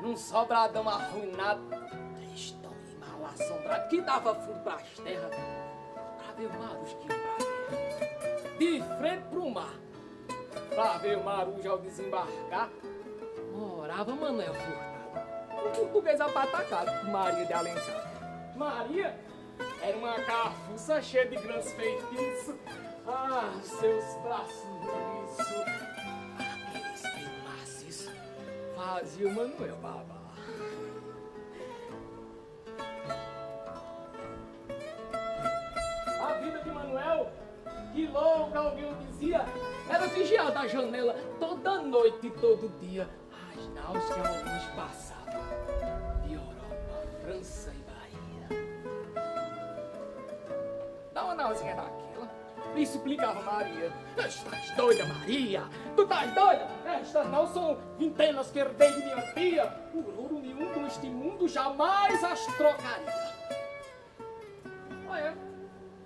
um sobradão arruinado, tristão e mal assombrado, que dava fundo pras terras, pra ver o Marujá que ia pra terra, de frente pro mar, pra ver o Marujá ao desembarcar, morava Manuel Furtado, um português apatacado, Maria de Alencar. Maria era uma cafuça cheia de grandes feitiços, seus braços lisos, aqueles peitos maciços, fazia o Manuel babar. A vida de Manuel, que louco alguém dizia, era vigiar da janela toda noite e todo dia as naus que alguns passavam de Europa, França e Bahia. Dá uma nauzinha daquela, me suplicava Maria. Estás doida, Maria? Tu estás doida? Estas não são vintenas que herdei de minha tia. Por ouro nenhum deste mundo jamais as trocaria. Olha,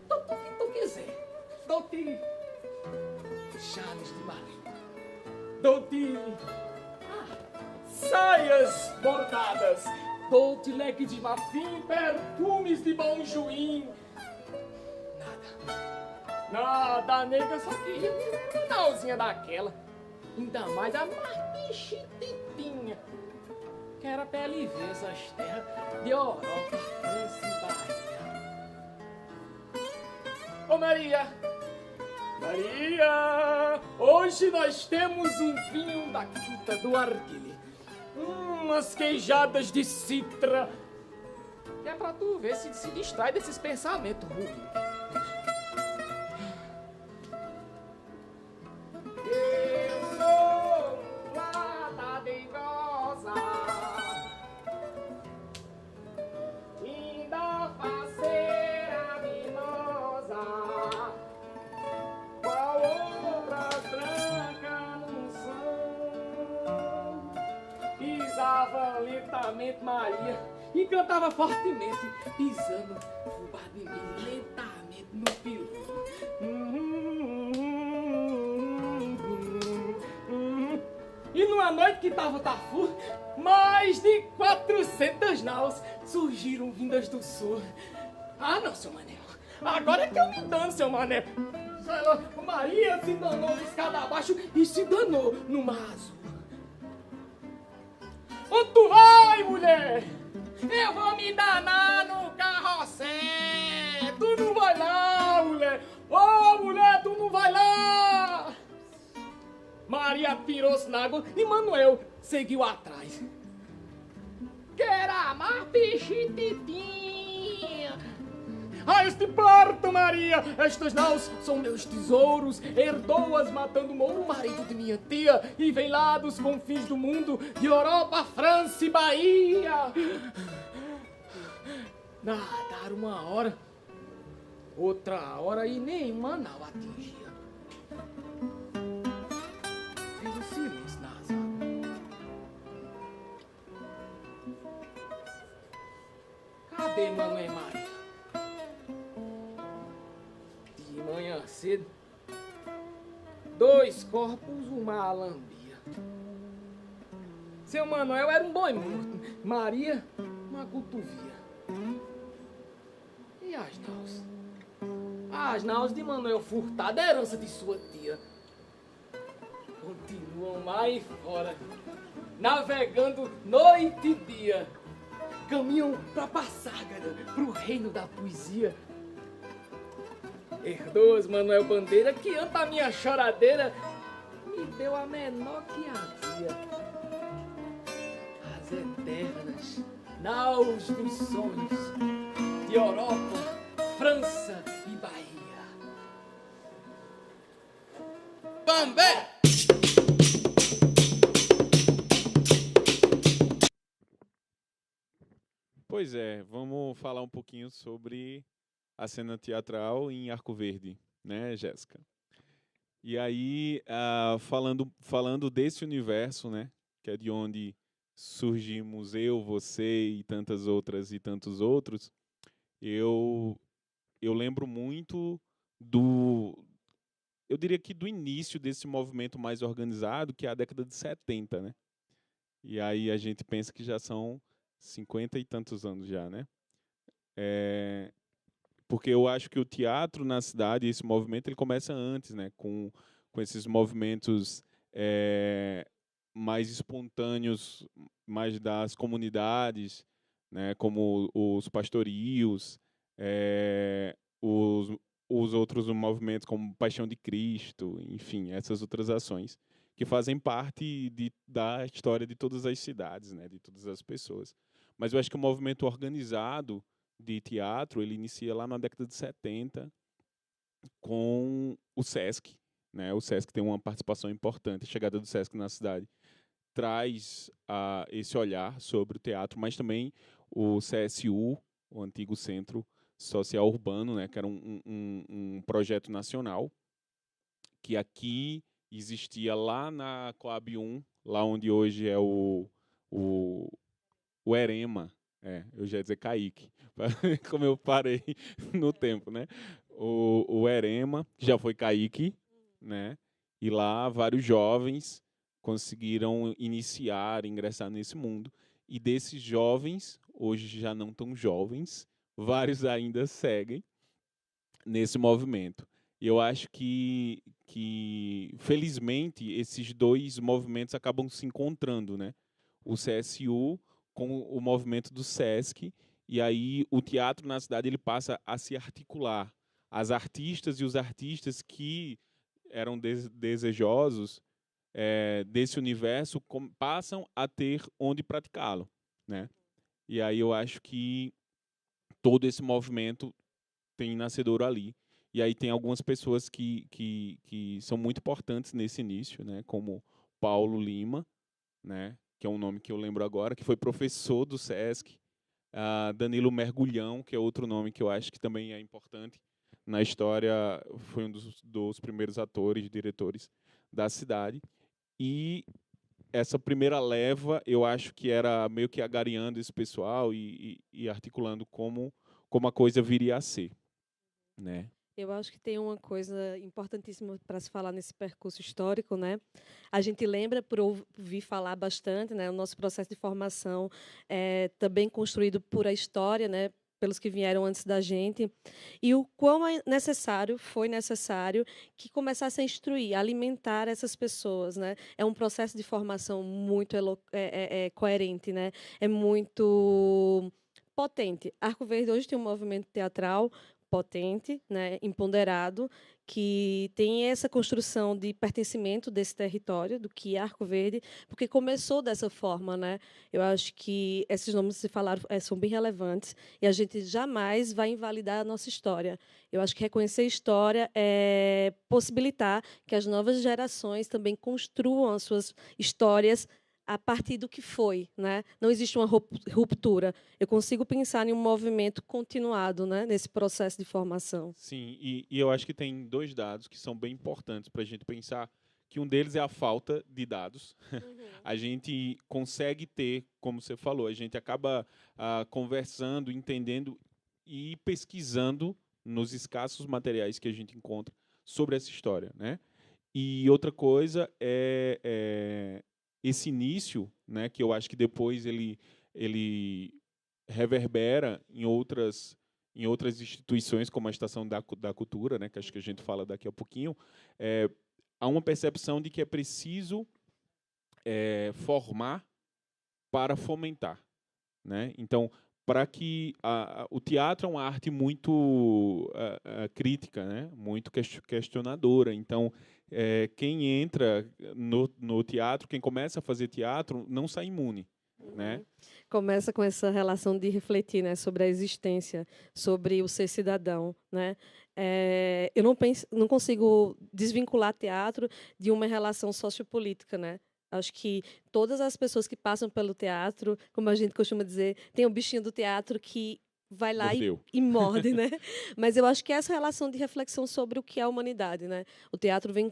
dou-te o que tu quiser. Dou-te chales de marinha. Dou-te saias bordadas. Dou-te leque de marfim, perfumes de bom juim. Nada, nega, só queria uma nauzinha daquela. Ainda mais a mais chiquititinha, que era pra ele ver essas terras de Europa, França e Bahia. Ô Maria, Maria, hoje nós temos um vinho da quinta do Arguile, umas queijadas de citra, que é pra tu ver se distrai desses pensamentos ruins. Lentamente Maria e cantava fortemente, pisando fubá de mim lentamente no piloto. E numa noite que tava Tafu, mais de 400 naus surgiram vindas do sul. Ah não, seu Manel, agora é que eu me dano, seu Manel. Maria se danou de escada abaixo e se danou no mar azul. Onde tu vai, mulher? Eu vou me danar no carrossel. Tu não vai lá, mulher. Ô, mulher, tu não vai lá. Maria atirou-se na água e Manuel seguiu atrás. Quero mais pichititinha. Este parto, Maria, estas naus são meus tesouros, herdou-as matando Mouro, marido de minha tia, e vem lá dos confins do mundo, de Europa, França e Bahia. Nadaram uma hora, outra hora e nenhuma nau atingia. Fez um silêncio nas águas. Cadê Manuel e Maria? De manhã cedo, dois corpos, uma alambia. Seu Manuel era um boi morto, Maria, uma cotovia. E as naus? As naus de Manuel Furtado, herança de sua tia, continuam lá e fora, navegando noite e dia. Caminham pra Passágara, pro reino da poesia. Herdou-as Manuel Bandeira, que anta a minha choradeira, me deu a menor que havia. As eternas naus dos sonhos, de Europa, França e Bahia. Bambé! Pois é, vamos falar um pouquinho sobre a cena teatral em Arco Verde, né, Jéssica? E aí, falando desse universo, né, que é de onde surgimos eu, você e tantas outras e tantos outros, eu lembro muito eu diria que do início desse movimento mais organizado, que é a década de 70, né? E aí a gente pensa que já são 50 e tantos anos já, né? Porque eu acho que o teatro na cidade, esse movimento, ele começa antes, né? Com esses movimentos mais espontâneos, mais das comunidades, né? Como os pastorios, os, os outros movimentos como Paixão de Cristo, enfim, essas outras ações que fazem parte da história de todas as cidades, né? De todas as pessoas. Mas eu acho que o movimento organizado de teatro, ele inicia lá na década de 70 com o Sesc, né? O Sesc tem uma participação importante, a chegada do Sesc na cidade traz esse olhar sobre o teatro, mas também o CSU, o antigo Centro Social Urbano, né? Que era um projeto nacional, que aqui existia lá na Coab 1, lá onde hoje é o Erema, eu já ia dizer Kaique, como eu parei no tempo, né? O Erema, que já foi Kaique, né? E lá vários jovens conseguiram ingressar nesse mundo. E desses jovens, hoje já não tão jovens, vários ainda seguem nesse movimento. E eu acho que felizmente, esses dois movimentos acabam se encontrando, né? O CSU com o movimento do SESC, e aí o teatro na cidade ele passa a se articular. As artistas e os artistas que eram desejosos desse universo passam a ter onde praticá-lo, né? E aí eu acho que todo esse movimento tem nascedouro ali. E aí tem algumas pessoas que são muito importantes nesse início, né? Como Paulo Lima, né? Que é um nome que eu lembro agora, que foi professor do SESC. Danilo Mergulhão, que é outro nome que eu acho que também é importante na história, foi um dos primeiros atores, diretores da cidade. E essa primeira leva, eu acho que era meio que agariando esse pessoal e articulando como a coisa viria a ser, né? Eu acho que tem uma coisa importantíssima para se falar nesse percurso histórico, né? A gente lembra por ouvir falar bastante, né? O nosso processo de formação é também construído por a história, né? Pelos que vieram antes da gente, e o quão foi necessário que começasse a instruir, a alimentar essas pessoas, né? É um processo de formação muito coerente, né? É muito potente. Arco Verde hoje tem um movimento teatral potente, né, empoderado, que tem essa construção de pertencimento desse território, do que é Arco Verde, porque começou dessa forma, né? Eu acho que esses nomes que se falaram são bem relevantes e a gente jamais vai invalidar a nossa história. Eu acho que reconhecer a história é possibilitar que as novas gerações também construam as suas histórias a partir do que foi, né? Não existe uma ruptura. Eu consigo pensar em um movimento continuado, né, nesse processo de formação. Sim, e eu acho que tem dois dados que são bem importantes para a gente pensar, que um deles é a falta de dados. A gente consegue ter, como você falou, a gente acaba conversando, entendendo e pesquisando nos escassos materiais que a gente encontra sobre essa história, né? E outra coisa é esse início, né, que eu acho que depois ele reverbera em outras instituições, como a Estação da Cultura, né, que acho que a gente fala daqui a pouquinho, há uma percepção de que é preciso formar para fomentar, né? Então, para que o teatro é uma arte muito crítica, né? Muito questionadora. Então, quem entra no teatro, quem começa a fazer teatro, não sai imune, né? Começa com essa relação de refletir, né, sobre a existência, sobre o ser cidadão, né? Eu não consigo desvincular teatro de uma relação sociopolítica, né? Acho que todas as pessoas que passam pelo teatro, como a gente costuma dizer, tem o bichinho do teatro que vai lá Mordeu. e morde, né? Mas eu acho que essa relação de reflexão sobre o que é a humanidade, né? O teatro vem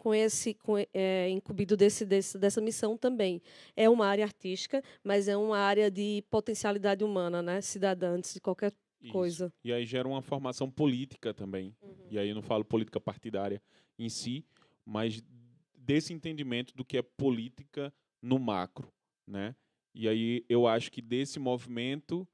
incumbido dessa missão também. É uma área artística, mas é uma área de potencialidade humana, né? Cidadã, antes de qualquer Isso. coisa. E aí gera uma formação política também. E aí eu não falo política partidária em si, mas desse entendimento do que é política no macro, né? E aí eu acho que desse movimento,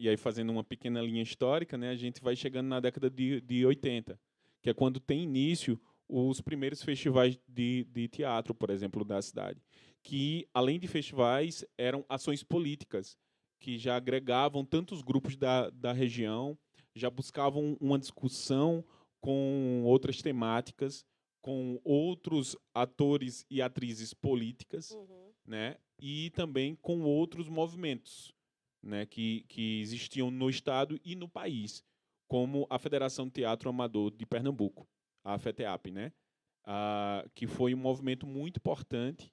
e aí fazendo uma pequena linha histórica, né, a gente vai chegando na década de 80, que é quando tem início os primeiros festivais de teatro, por exemplo, da cidade, que, além de festivais, eram ações políticas, que já agregavam tantos grupos da região, já buscavam uma discussão com outras temáticas, com outros atores e atrizes políticas, né, e também com outros movimentos, né, que existiam no estado e no país, como a Federação Teatro Amador de Pernambuco, a FETEAP, né, que foi um movimento muito importante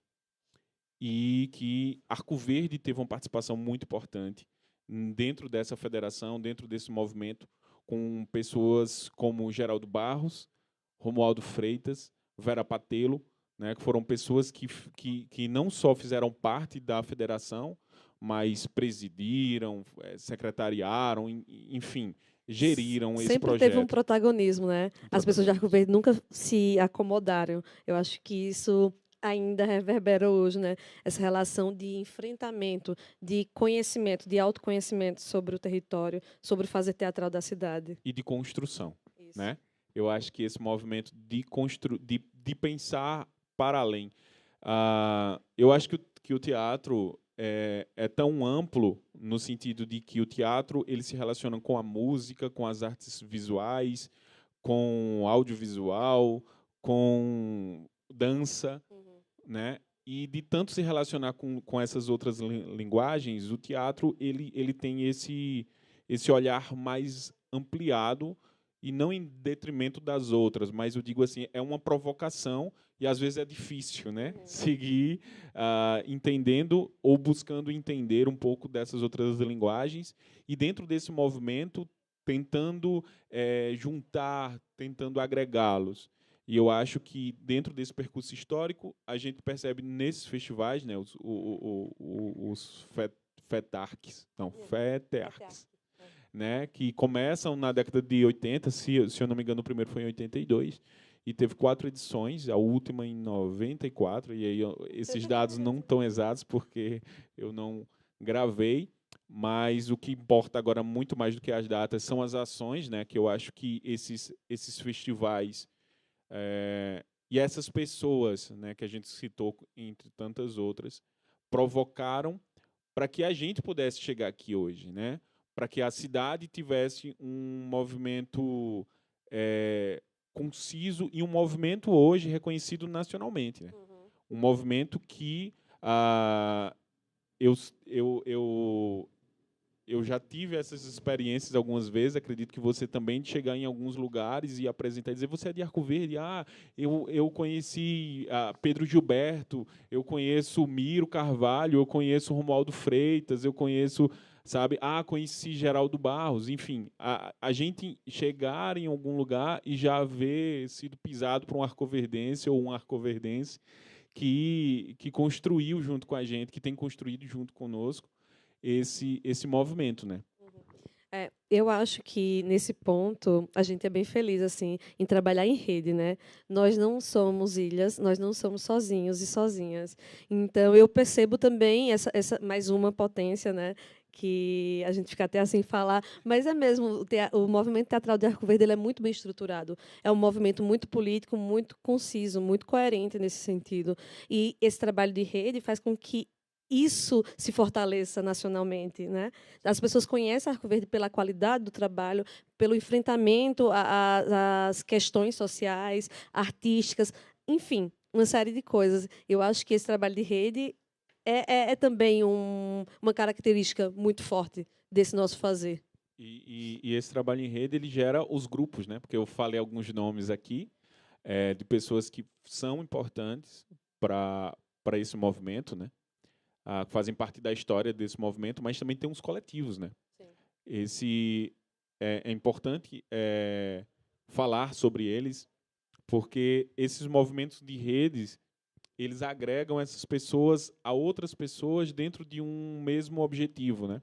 e que Arco Verde teve uma participação muito importante dentro dessa federação, dentro desse movimento, com pessoas como Geraldo Barros, Romualdo Freitas, Vera Patelo, né, que foram pessoas que não só fizeram parte da federação, mas presidiram, secretariaram, enfim, geriram esse Sempre teve um projeto. protagonismo, né? As pessoas de Arco Verde nunca se acomodaram. Eu acho que isso ainda reverbera hoje, né? Essa relação de enfrentamento, de conhecimento, de autoconhecimento sobre o território, sobre o fazer teatral da cidade. E de construção, Isso. né? Eu acho que esse movimento de pensar para além. Eu acho que o teatro é tão amplo no sentido de que o teatro ele se relaciona com a música, com as artes visuais, com audiovisual, com dança, né? E de tanto se relacionar com essas outras linguagens, o teatro ele tem esse olhar mais ampliado e não em detrimento das outras, mas eu digo assim, é uma provocação e às vezes é difícil, né? Seguir entendendo ou buscando entender um pouco dessas outras linguagens e dentro desse movimento tentando juntar, tentando agregá-los. E eu acho que dentro desse percurso histórico a gente percebe nesses festivais, né, os FETARCs, não, FETEARCs, né, que começam na década de 80, se eu não me engano, o primeiro foi em 82, e teve 4 edições, a última em 94, e aí esses dados não estão exatos porque eu não gravei, mas o que importa agora muito mais do que as datas são as ações, né, que eu acho que esses festivais e essas pessoas, né, que a gente citou, entre tantas outras, provocaram para que a gente pudesse chegar aqui hoje, né? Para que a cidade tivesse um movimento conciso e um movimento hoje reconhecido nacionalmente. Né? Um movimento que eu, eu já tive essas experiências algumas vezes, acredito que você também, de chegar em alguns lugares e apresentar e dizer, você é de Arco Verde? Eu conheci Pedro Gilberto, eu conheço Miro Carvalho, eu conheço Romualdo Freitas, eu conheço, sabe? Conheci Geraldo Barros, enfim. A gente chegar em algum lugar e já haver sido pisado por um arcoverdense ou um arcoverdense que construiu junto com a gente, que tem construído junto conosco, esse movimento, né? Eu acho que nesse ponto a gente é bem feliz assim em trabalhar em rede, né? Nós não somos ilhas, nós não somos sozinhos e sozinhas. Então eu percebo também essa mais uma potência, né? Que a gente fica até assim falar, mas é mesmo o movimento teatral de Arco Verde ele é muito bem estruturado. É um movimento muito político, muito conciso, muito coerente nesse sentido. E esse trabalho de rede faz com que isso se fortaleça nacionalmente, né? As pessoas conhecem Arco Verde pela qualidade do trabalho, pelo enfrentamento às questões sociais, artísticas, enfim, uma série de coisas. Eu acho que esse trabalho de rede é também uma característica muito forte desse nosso fazer. E esse trabalho em rede ele gera os grupos, né? Porque eu falei alguns nomes aqui de pessoas que são importantes para esse movimento, né? Fazem parte da história desse movimento, mas também tem uns coletivos, né? Sim. Esse é importante falar sobre eles, porque esses movimentos de redes eles agregam essas pessoas a outras pessoas dentro de um mesmo objetivo, né?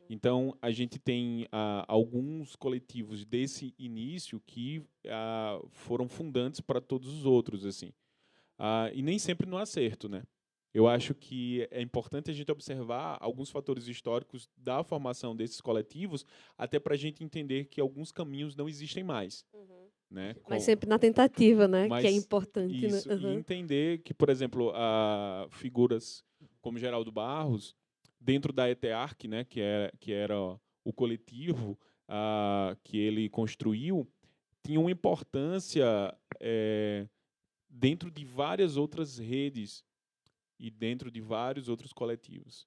Então a gente tem alguns coletivos desse início que foram fundantes para todos os outros, assim, e nem sempre no acerto, né? Eu acho que é importante a gente observar alguns fatores históricos da formação desses coletivos, até para a gente entender que alguns caminhos não existem mais, né? Mas sempre na tentativa, né? Que é Mas importante, né? isso, e entender que, por exemplo, figuras como Geraldo Barros, dentro da ETEARC, né, que era o coletivo que ele construiu, tinha uma importância dentro de várias outras redes e dentro de vários outros coletivos.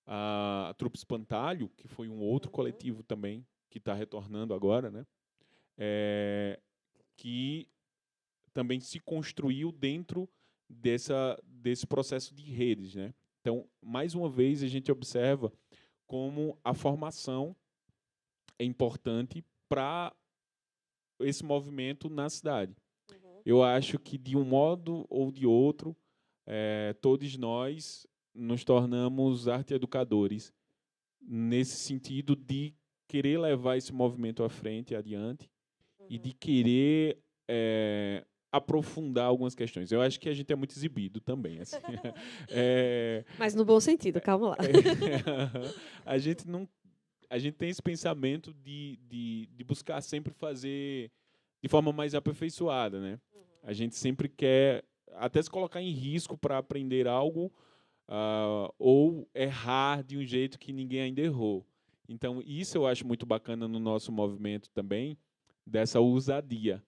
A Trupe Espantalho, que foi um outro coletivo também, que está retornando agora, né, que também se construiu dentro desse processo de redes, né? Então, mais uma vez, a gente observa como a formação é importante para esse movimento na cidade. Eu acho que, de um modo ou de outro, todos nós nos tornamos arte-educadores, nesse sentido de querer levar esse movimento à frente, adiante, e de querer aprofundar algumas questões. Eu acho que a gente é muito exibido também. Assim. Mas no bom sentido, calma lá. A gente não, a gente tem esse pensamento de buscar sempre fazer de forma mais aperfeiçoada, né? A gente sempre quer até se colocar em risco para aprender algo ou errar de um jeito que ninguém ainda errou. Então, isso eu acho muito bacana no nosso movimento também, dessa ousadia,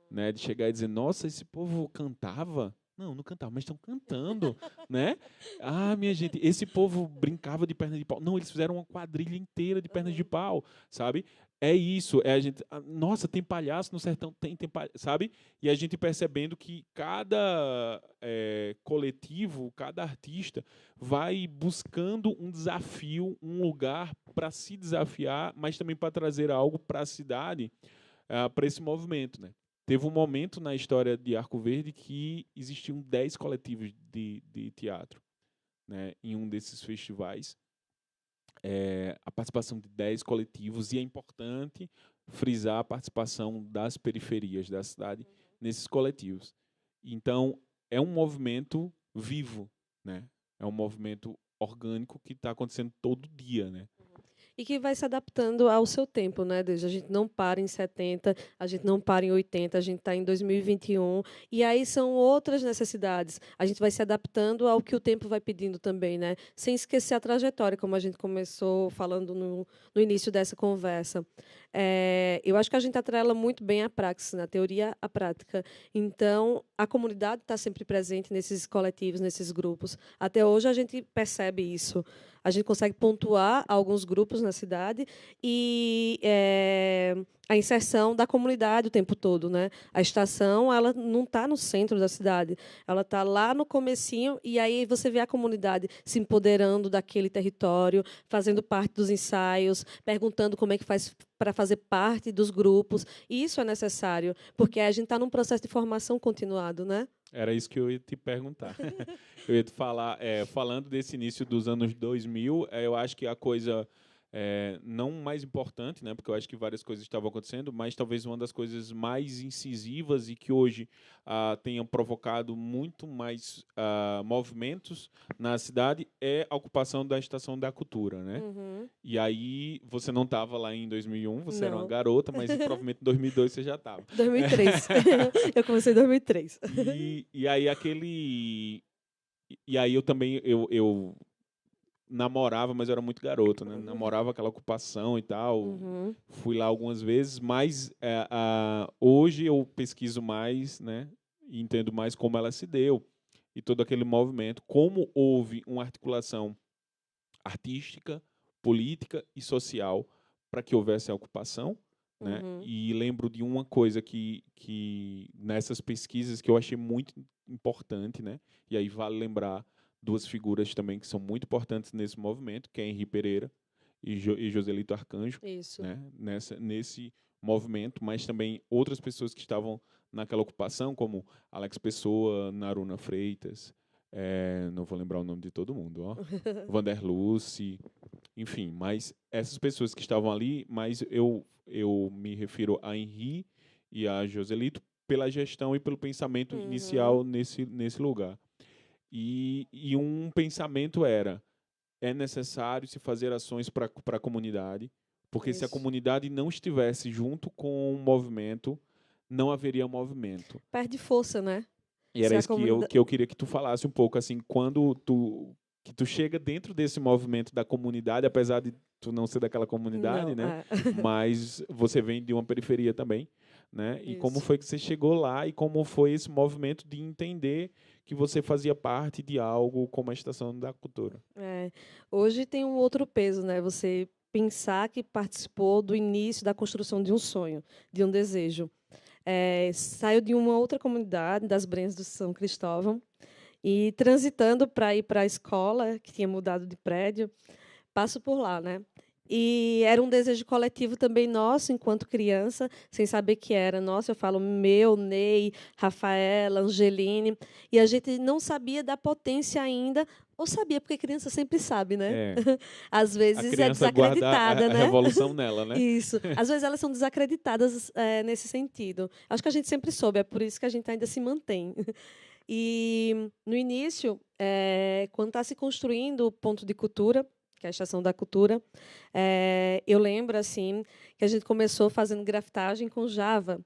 né? De chegar e dizer, nossa, esse povo cantava? Não, não cantava, mas estão cantando, né? Ah, minha gente, esse povo brincava de perna de pau. Não, eles fizeram uma quadrilha inteira de pernas de pau, sabe? É isso, a gente, nossa, tem palhaço no sertão, tem palhaço, sabe? E a gente percebendo que cada coletivo, cada artista vai buscando um desafio, um lugar para se desafiar, mas também para trazer algo para a cidade, para esse movimento, né? Teve um momento na história de Arco Verde que existiam 10 coletivos de teatro, né, em um desses festivais. A participação de 10 coletivos, e é importante frisar a participação das periferias da cidade nesses coletivos. Então, é um movimento vivo, né? É um movimento orgânico que está acontecendo todo dia, né? E que vai se adaptando ao seu tempo, né, Deus? A gente não para em 70, a gente não para em 80, a gente está em 2021, e aí são outras necessidades. A gente vai se adaptando ao que o tempo vai pedindo também, né? Sem esquecer a trajetória, como a gente começou falando no início dessa conversa. Eu acho que a gente atrela muito bem a praxis, na teoria, a prática. Então, a comunidade está sempre presente nesses coletivos, nesses grupos. Até hoje a gente percebe isso. A gente consegue pontuar alguns grupos na cidade e a inserção da comunidade o tempo todo, né? A estação, ela não está no centro da cidade, ela está lá no comecinho, e aí você vê a comunidade se empoderando daquele território, fazendo parte dos ensaios, perguntando como é que faz para fazer parte dos grupos. E isso é necessário, porque a gente está num processo de formação continuado, né? Era isso que eu ia te perguntar. Eu ia te falar, falando desse início dos anos 2000, eu acho que a coisa não mais importante, né, porque eu acho que várias coisas estavam acontecendo, mas talvez uma das coisas mais incisivas e que hoje tenham provocado muito mais movimentos na cidade é a ocupação da Estação da Cultura, né? E aí você não estava lá em 2001, você era uma garota, mas provavelmente em 2002 você já estava. 2003. Eu comecei em 2003. E aí E aí eu também eu namorava, mas eu era muito garoto, né? Namorava aquela ocupação e tal. Fui lá algumas vezes, mas hoje eu pesquiso mais, né? E entendo mais como ela se deu e todo aquele movimento, como houve uma articulação artística, política e social para que houvesse a ocupação, né? E lembro de uma coisa que nessas pesquisas que eu achei muito importante, né? E aí vale lembrar duas figuras também que são muito importantes nesse movimento, que é Henri Pereira e Joselito Arcanjo, Isso. né? Nesse movimento, mas também outras pessoas que estavam naquela ocupação, como Alex Pessoa, Naruna Freitas, não vou lembrar o nome de todo mundo, ó. Vanderluce, enfim, mas essas pessoas que estavam ali, mas eu me refiro a Henri e a Joselito pela gestão e pelo pensamento inicial nesse lugar. E um pensamento era: é necessário se fazer ações para a comunidade, porque se a Isso. comunidade não estivesse junto com o movimento, não haveria movimento. Perde força, né? E Se era a isso comunidade... que eu queria que tu falasse um pouco, assim, quando tu chega dentro desse movimento da comunidade, apesar de tu não ser daquela comunidade, Não, né? Mas você vem de uma periferia também, né? E como isso. foi que você chegou lá e como foi esse movimento de entender que você fazia parte de algo como a Estação da Cultura? É, hoje tem um outro peso, né? Você pensar que participou do início da construção de um sonho, de um desejo. Saiu de uma outra comunidade, das Brenhas do São Cristóvão, e transitando para ir para a escola, que tinha mudado de prédio, passo por lá, né? E era um desejo coletivo também nosso, enquanto criança, sem saber que era nosso. Eu falo meu, Ney, Rafaela, Angeline. E a gente não sabia da potência ainda, ou sabia, porque criança sempre sabe, né? É, Às a vezes é criança guarda desacreditada, a né? revolução nela, né? Isso. Às vezes elas são desacreditadas nesse sentido. Acho que a gente sempre soube, é por isso que a gente ainda se mantém. E no início, quando está se construindo o ponto de cultura, que é a Estação da Cultura, eu lembro assim que a gente começou fazendo grafitagem com Java,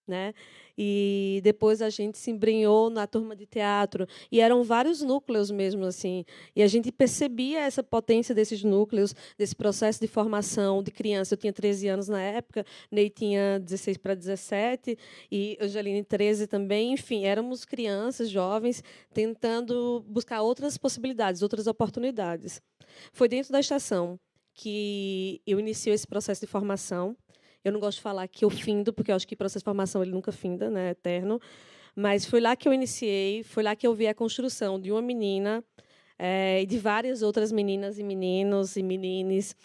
né? E depois a gente se embrenhou na turma de teatro e eram vários núcleos mesmo assim, e a gente percebia essa potência desses núcleos, desse processo de formação de criança. Eu tinha 13 anos na época, Ney tinha 16 para 17 e Angeline 13 também. Enfim, éramos crianças, jovens, tentando buscar outras possibilidades, outras oportunidades. Foi dentro da estação que eu iniciei esse processo de formação. Eu não gosto de falar que eu findo, porque eu acho que o processo de formação ele nunca finda, né, é eterno. Mas foi lá que eu iniciei, foi lá que eu vi a construção de uma menina e de várias outras meninas e meninos e menines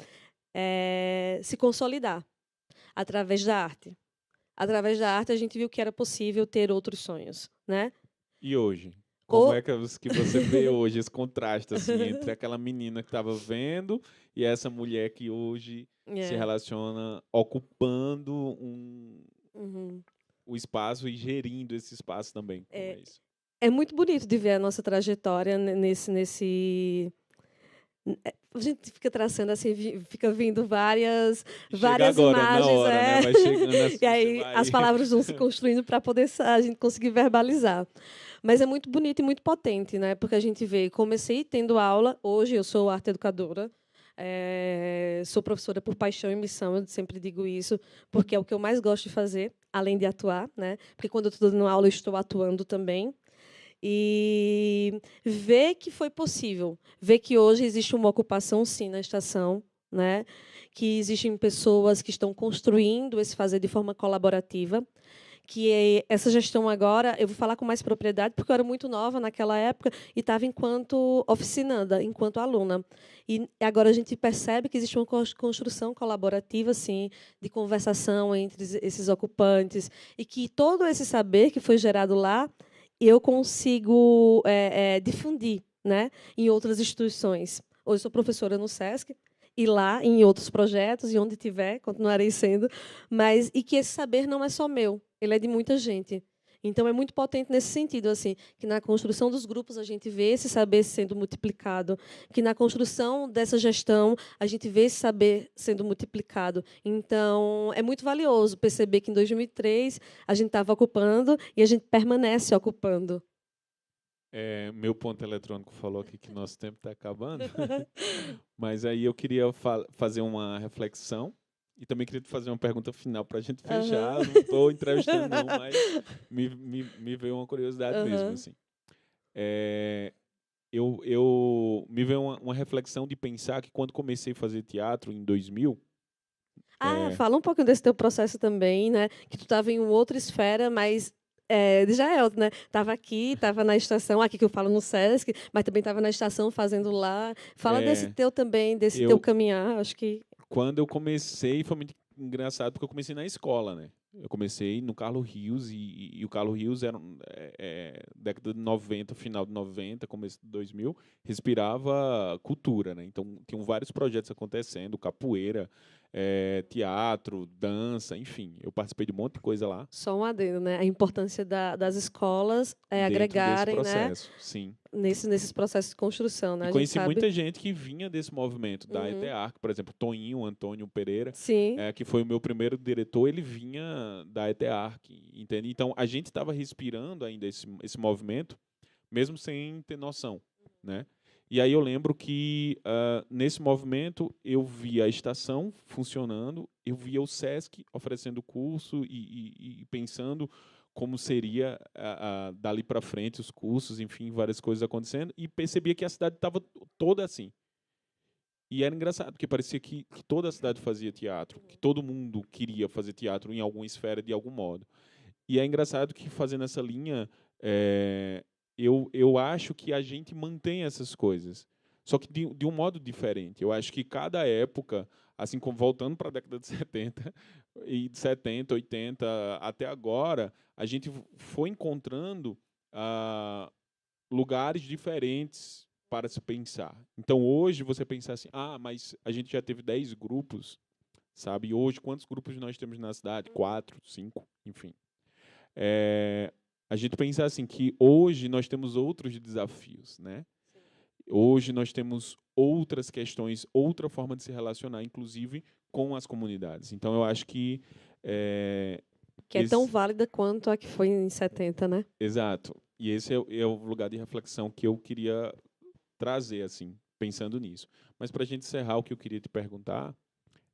se consolidar através da arte. Através da arte, a gente viu que era possível ter outros sonhos, né? E hoje? Como é que você vê hoje esse contraste assim, entre aquela menina que estava vendo e essa mulher que hoje se relaciona ocupando Uhum. o espaço e gerindo esse espaço também? Como é isso? É muito bonito de ver a nossa trajetória a gente fica traçando assim, fica vindo várias agora, imagens, na hora, né? Vai chegando assim, e aí as palavras vão se construindo para poder a gente conseguir verbalizar. Mas é muito bonito e muito potente, né? Porque a gente vê, comecei tendo aula, hoje eu sou arte educadora, sou professora por paixão e missão, eu sempre digo isso, porque é o que eu mais gosto de fazer, além de atuar, né? Porque quando eu estou dando aula, eu estou atuando também. E ver que foi possível, ver que hoje existe uma ocupação, sim, na estação, né? Que existem pessoas que estão construindo esse fazer de forma colaborativa, que essa gestão agora, eu vou falar com mais propriedade, porque eu era muito nova naquela época e estava enquanto oficinanda, enquanto aluna. E agora a gente percebe que existe uma construção colaborativa, sim, de conversação entre esses ocupantes, e que todo esse saber que foi gerado lá eu consigo difundir, né, em outras instituições. Hoje sou professora no SESC, e lá em outros projetos, e onde tiver, continuarei sendo, mas e que esse saber não é só meu, ele é de muita gente. Então, é muito potente nesse sentido, assim, que na construção dos grupos a gente vê esse saber sendo multiplicado, que na construção dessa gestão a gente vê esse saber sendo multiplicado. Então, é muito valioso perceber que em 2003 a gente estava ocupando e a gente permanece ocupando. Meu ponto eletrônico falou aqui que nosso tempo está acabando, mas aí eu queria fazer uma reflexão e também queria te fazer uma pergunta final para a gente fechar. Não estou entrevistando não, mas me veio uma curiosidade mesmo assim. Me veio uma reflexão de pensar que quando comecei a fazer teatro em 2000. Fala um pouquinho desse teu processo também, né? Que tu estava em uma outra esfera, mas de Jael, né? Estava aqui, estava na estação, aqui que eu falo no SESC, mas também estava na estação fazendo lá. Fala desse teu também, desse teu caminhar, acho que... Quando eu comecei, foi muito engraçado, porque eu comecei na escola, né? Eu comecei no Carlos Rios, e o Carlos Rios era década de 90, final de 90, começo de 2000, respirava cultura, né? Então, tinham vários projetos acontecendo, capoeira, teatro, dança, enfim. Eu participei de um monte de coisa lá. Só um adendo, né? A importância das escolas Dentro agregarem, desse né? processo, sim. Nesses processos de construção, né? E A gente conheci sabe. muita gente que vinha desse movimento da Uhum. ETEARC, por exemplo, Toninho, Antônio Pereira, Sim. que foi o meu primeiro diretor, ele vinha da ETEARC, entende? Então, a gente estava respirando ainda esse movimento, mesmo sem ter noção, né? E aí eu lembro que, nesse movimento, eu via a estação funcionando, eu via o SESC oferecendo curso e pensando como seria dali para frente os cursos, enfim, várias coisas acontecendo, e percebia que a cidade estava toda assim. E era engraçado, porque parecia que toda a cidade fazia teatro, que todo mundo queria fazer teatro em alguma esfera, de algum modo. E é engraçado que, fazendo essa linha, eu acho que a gente mantém essas coisas, só que de um modo diferente. Eu acho que cada época, assim como voltando para a década de 70, e de 70, 80, até agora, a gente foi encontrando lugares diferentes para se pensar. Então, hoje, você pensar assim, mas a gente já teve 10 grupos, sabe? E hoje, quantos grupos nós temos na cidade? 4, 5, enfim. A gente pensa assim, que hoje nós temos outros desafios, né? Hoje nós temos outras questões, outra forma de se relacionar, inclusive com as comunidades. Então, eu acho que... Que é tão válida quanto a que foi em 70, né? Exato. E esse é o lugar de reflexão que eu queria trazer, assim, pensando nisso. Mas, para a gente encerrar, o que eu queria te perguntar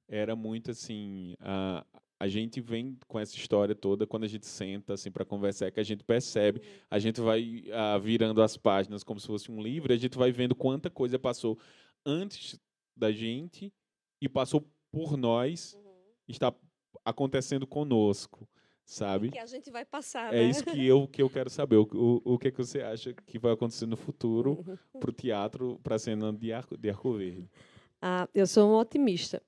era muito assim, a gente vem com essa história toda, quando a gente senta assim para conversar, que a gente percebe, a gente vai virando as páginas como se fosse um livro, e a gente vai vendo quanta coisa passou antes da gente e passou por nós, está acontecendo conosco, sabe? Que a gente vai passar, É né? isso que eu quero saber. O que você acha que vai acontecer no futuro para o teatro, para a cena de Arco Verde? Eu sou uma otimista.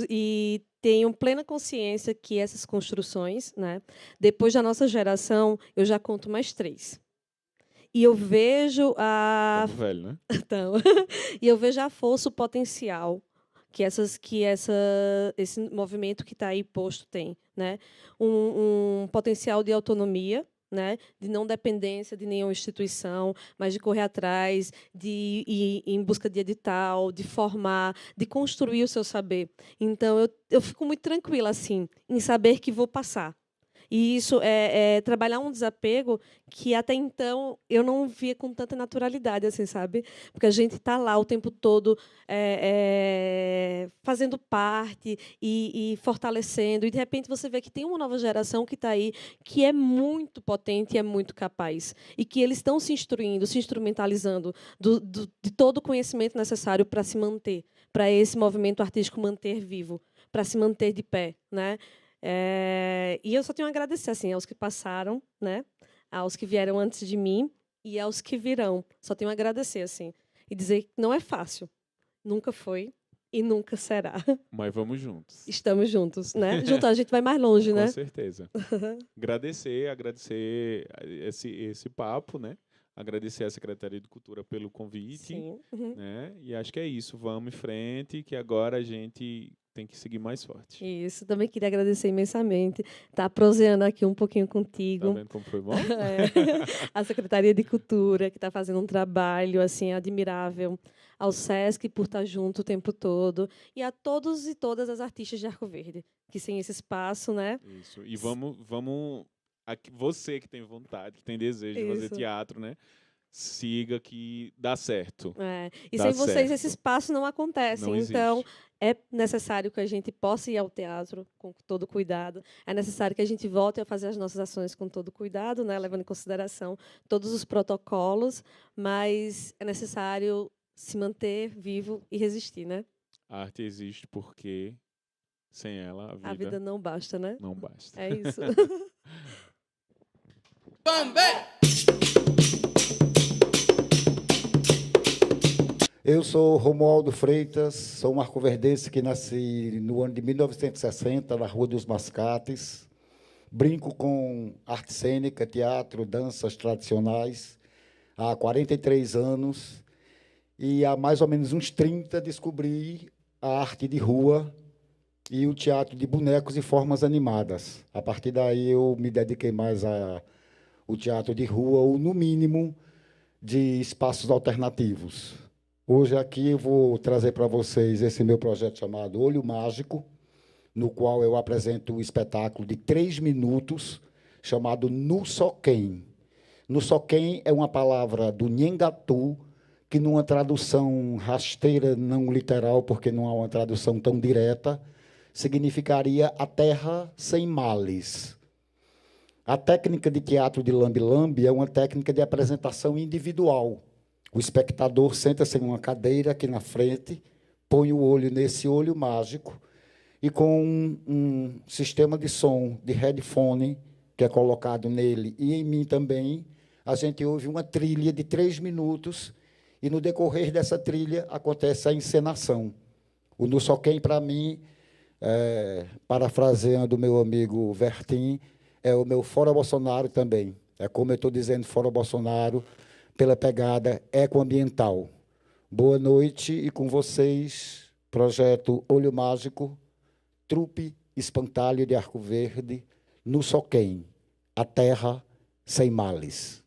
E tenho plena consciência que essas construções, né, depois da nossa geração, eu já conto mais 3. E eu vejo Estamos velho, né? Então, e eu vejo a força, o potencial que esse movimento que está aí posto tem, né? Um potencial de autonomia, né? De não dependência de nenhuma instituição, mas de correr atrás, de ir em busca de edital, de formar, de construir o seu saber. Então, eu fico muito tranquila assim em saber que vou passar. E isso é trabalhar um desapego que até então eu não via com tanta naturalidade, assim, sabe? Porque a gente está lá o tempo todo fazendo parte e fortalecendo, e de repente você vê que tem uma nova geração que está aí, que é muito potente e é muito capaz, e que eles estão se instruindo, se instrumentalizando de todo o conhecimento necessário para se manter, para esse movimento artístico manter vivo, para se manter de pé, né? E eu só tenho a agradecer assim, aos que passaram, né? Aos que vieram antes de mim e aos que virão. Só tenho a agradecer assim, e dizer que não é fácil. Nunca foi e nunca será. Mas vamos juntos. Estamos juntos, né? Juntos a gente vai mais longe, né? Com certeza. Agradecer esse papo, né? Agradecer à Secretaria de Cultura pelo convite. Sim. Né? E acho que é isso. Vamos em frente, que agora a gente tem que seguir mais forte. Isso, também queria agradecer imensamente. Tá proseando aqui um pouquinho contigo. Tá vendo como foi bom? A Secretaria de Cultura, que está fazendo um trabalho assim admirável. Ao SESC, por estar junto o tempo todo. E a todos e todas as artistas de Arco Verde, que sem esse espaço, né? Isso. E vamos você que tem vontade, que tem desejo de fazer teatro, né? Siga que dá certo. E sem vocês esse espaço não acontece. Não então, existe. é necessário que a gente possa ir ao teatro com todo cuidado. É necessário que a gente volte a fazer as nossas ações com todo cuidado, né? Levando em consideração todos os protocolos, mas é necessário se manter vivo e resistir, né? A arte existe porque sem ela a vida não basta, né? Não basta. É isso. Eu sou Romualdo Freitas, sou um arcoverdense que nasci no ano de 1960, na Rua dos Mascates. Brinco com arte cênica, teatro, danças tradicionais há 43 anos. E há mais ou menos uns 30 descobri a arte de rua e o teatro de bonecos e formas animadas. A partir daí, eu me dediquei mais ao teatro de rua, ou, no mínimo, de espaços alternativos. Hoje, aqui, eu vou trazer para vocês esse meu projeto chamado Olho Mágico, no qual eu apresento um espetáculo de 3 minutos, chamado Nu Soquém. Nu Soquém é uma palavra do Nhengatu, que, numa tradução rasteira, não literal, porque não há uma tradução tão direta, significaria a terra sem males. A técnica de teatro de lambe-lambe é uma técnica de apresentação individual. O espectador senta-se em uma cadeira aqui na frente, põe o olho nesse olho mágico e, com um sistema de som de headphone que é colocado nele e em mim também, a gente ouve uma trilha de 3 minutos e, no decorrer dessa trilha, acontece a encenação. O Nu Soquém, para mim, parafraseando o meu amigo Vertim, é o meu Fora Bolsonaro também. É como eu estou dizendo Fora Bolsonaro, pela pegada ecoambiental. Boa noite, e com vocês, projeto Olho Mágico, trupe Espantalho de Arco Verde, Nu Soquém, a terra sem males.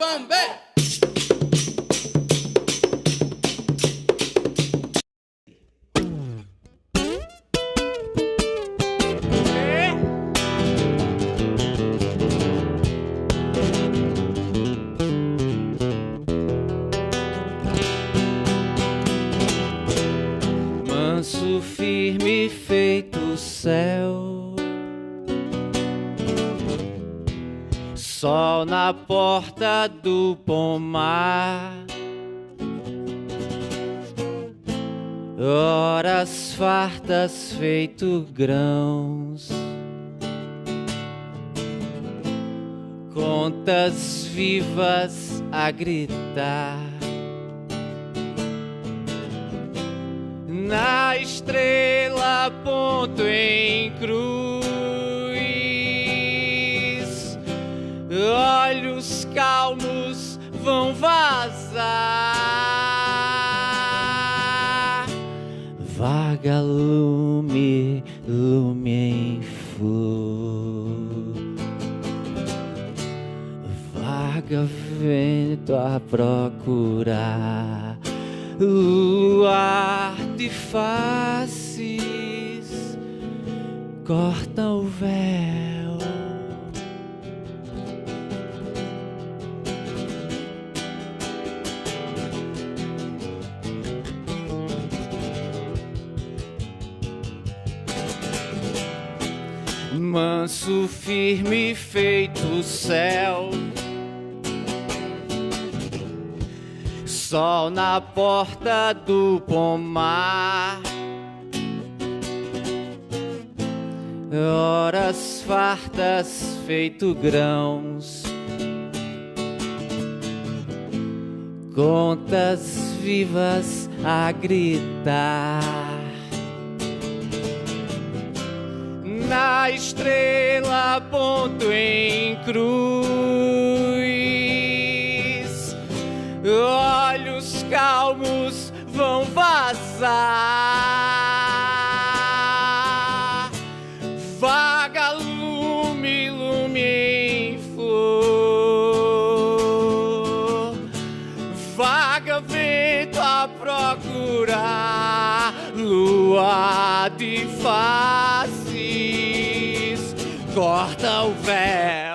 Bambé! Manso, firme, feito céu, sol na porta do pomar, horas fartas feito grãos, contas vivas a gritar. Na estrela ponto em cruz, olhos calmos vão vazar. Vaga lume, lume em flor, vaga vento a procurar. luar de faces, corta o véu. Manso, firme, feito céu, sol na porta do pomar, horas fartas feito grãos, contas vivas a gritar. Na estrela ponto em cruz, olhos calmos vão vazar. Vaga lume, lume em flor, vaga vento a procurar. Lua de faces, corta o véu.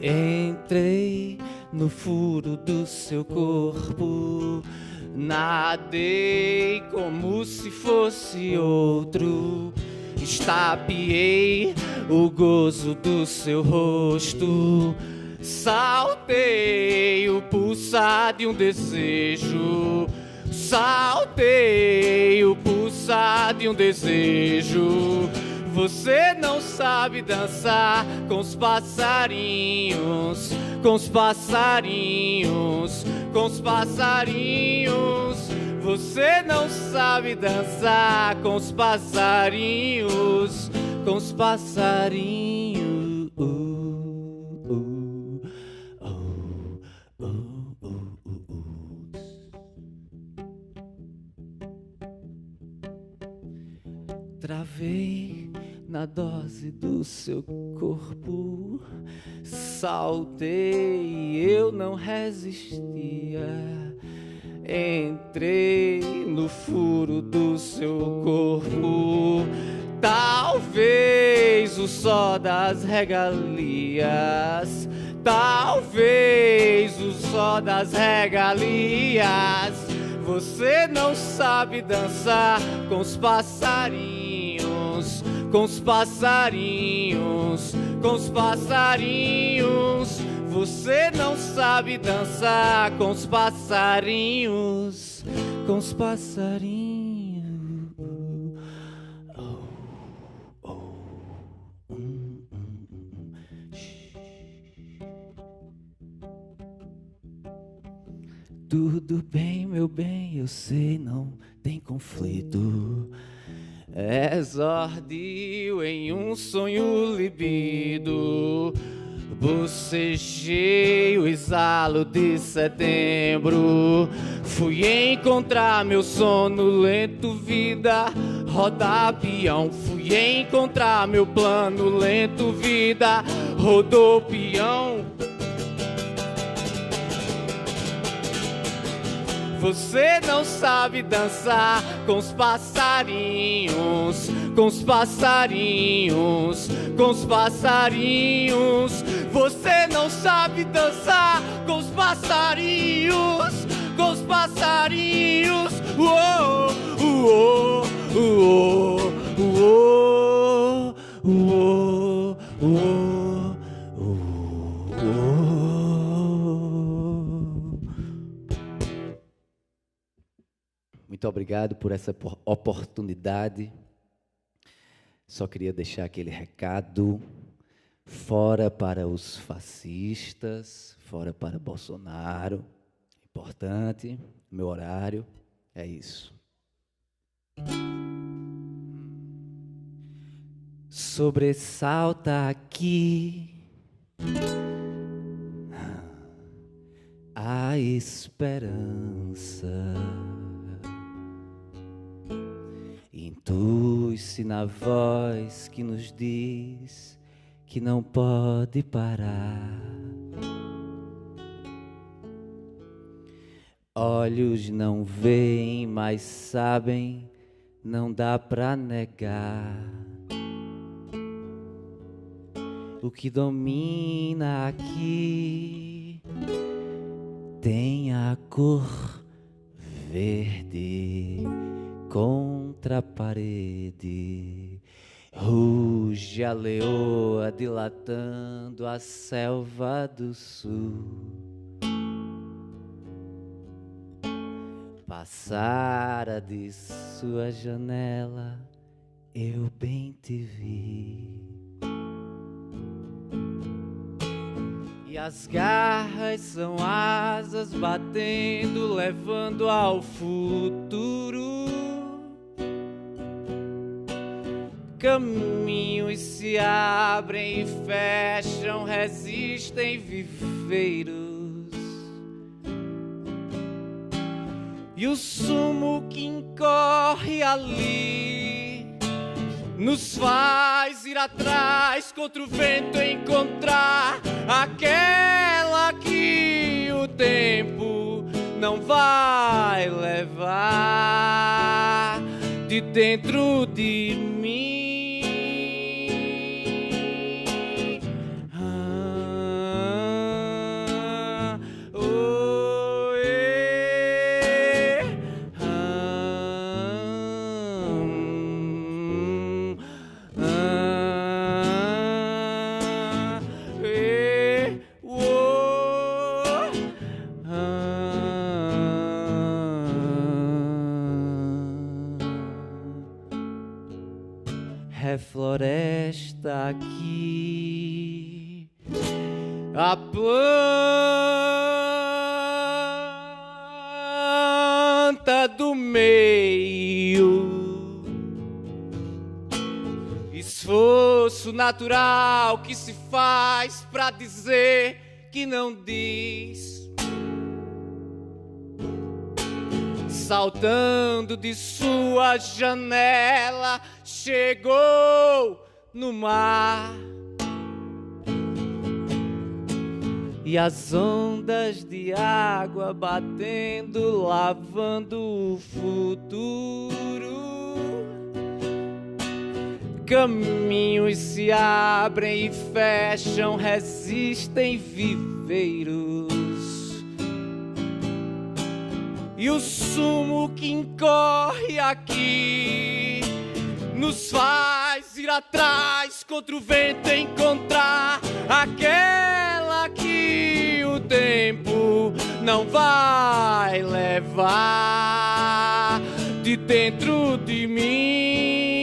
Entrei no furo do seu corpo, nadei como se fosse outro, estapeei o gozo do seu rosto, saltei o pulsar de um desejo, saltei o pulsar de um desejo. Você não sabe dançar com os passarinhos, com os passarinhos, com os passarinhos. Você não sabe dançar com os passarinhos, com os passarinhos. Travei na dose do seu corpo, saltei, eu não resistia. Entrei no furo do seu corpo, talvez o sol das regalias, talvez o sol das regalias. Você não sabe dançar com os passarinhos, com os passarinhos, com os passarinhos. Você não sabe dançar com os passarinhos, com os passarinhos. Tudo bem, meu bem, eu sei, não tem conflito. Exordio em um sonho libido, bocejei o exalo de setembro. Fui encontrar meu sono lento, vida, roda peão. Fui encontrar meu plano lento, vida, rodou peão. Você não sabe dançar com os passarinhos, com os passarinhos, com os passarinhos. Você não sabe dançar com os passarinhos, com os passarinhos. Uou, uou, uou, uou, uou, uou, uou. Muito obrigado por essa oportunidade. Só queria deixar aquele recado: fora para os fascistas, fora para Bolsonaro. Importante, meu horário é isso. sobressalta aqui a esperança. Intui-se na voz que nos diz que não pode parar. Olhos não veem, mas sabem, não dá pra negar. O que domina aqui tem a cor verde contra a parede. Ruge a leoa dilatando a selva do sul. Passara de sua janela, eu bem te vi. E as garras são asas batendo, levando ao futuro. Caminhos se abrem e fecham, resistem viveiros. E o sumo que incorre ali nos faz ir atrás contra o vento, encontrar aquela que o tempo não vai levar de dentro de mim. Refloresta aqui a planta do meio, esforço natural que se faz pra dizer que não diz. Saltando de sua janela, chegou no mar. E as ondas de água batendo, lavando o futuro. Caminhos se abrem e fecham, resistem viveiros. E o sumo que incorre aqui nos faz ir atrás contra o vento, encontrar aquela que o tempo não vai levar de dentro de mim.